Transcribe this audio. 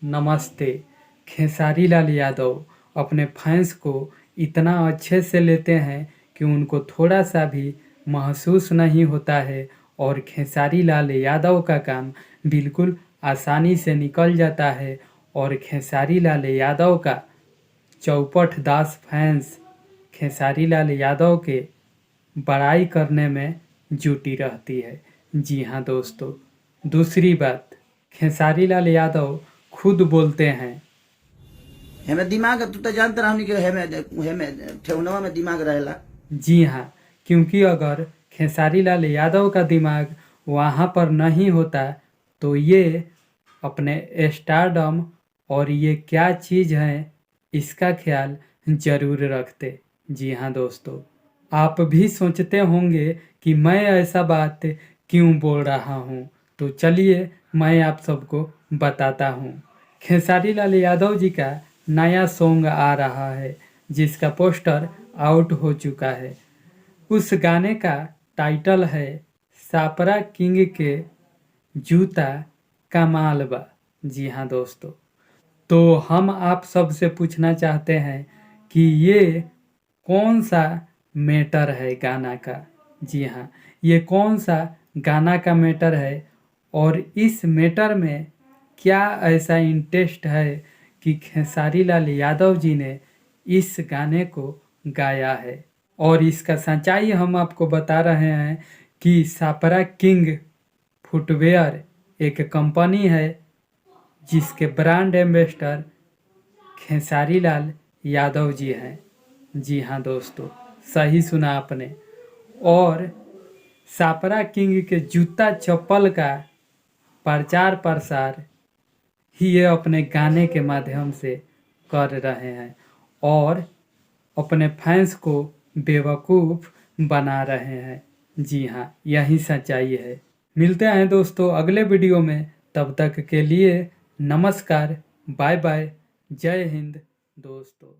नमस्ते। खेसारी लाल यादव अपने फैंस को इतना अच्छे से लेते हैं कि उनको थोड़ा सा भी महसूस नहीं होता है और खेसारी लाल यादव का काम बिल्कुल आसानी से निकल जाता है और खेसारी लाल यादव का चौपट दास फैंस खेसारी लाल यादव के बड़ाई करने में जुटी रहती है। जी हाँ दोस्तों, दूसरी बात, खेसारी लाल यादव खुद बोलते हैं, हेमे दिमाग तू तो जानता रहनी कि हेमे हेमे ठेहुनवा में दिमाग रहेला। जी हाँ, क्योंकि अगर खेसारी लाल यादव का दिमाग वहाँ पर नहीं होता तो ये अपने स्टारडम और ये क्या चीज़ है इसका ख्याल जरूर रखते। जी हाँ दोस्तों, आप भी सोचते होंगे कि मैं ऐसा बात क्यों बोल रहा हूँ, तो चलिए मैं आप सबको बताता हूँ। खेसारी लाल यादव जी का नया सॉन्ग आ रहा है जिसका पोस्टर आउट हो चुका है। उस गाने का टाइटल है सापरा किंग के जूता कमाल बा। जी हाँ दोस्तों, तो हम आप सबसे पूछना चाहते हैं कि ये कौन सा मैटर है गाना का। जी हाँ, ये कौन सा गाना का मैटर है और इस मैटर में क्या ऐसा इंटरेस्ट है कि खेसारी लाल यादव जी ने इस गाने को गाया है। और इसका सच्चाई हम आपको बता रहे हैं कि सापरा किंग फुटवेयर एक कंपनी है जिसके ब्रांड एम्बेसडर खेसारी लाल यादव जी हैं। जी हाँ दोस्तों, सही सुना आपने। और सापरा किंग के जूता चप्पल का प्रचार प्रसार ही ये अपने गाने के माध्यम से कर रहे हैं और अपने फैंस को बेवकूफ़ बना रहे हैं। जी हाँ, यही सच्चाई है। मिलते हैं दोस्तों अगले वीडियो में, तब तक के लिए नमस्कार, बाय बाय, जय हिंद दोस्तों।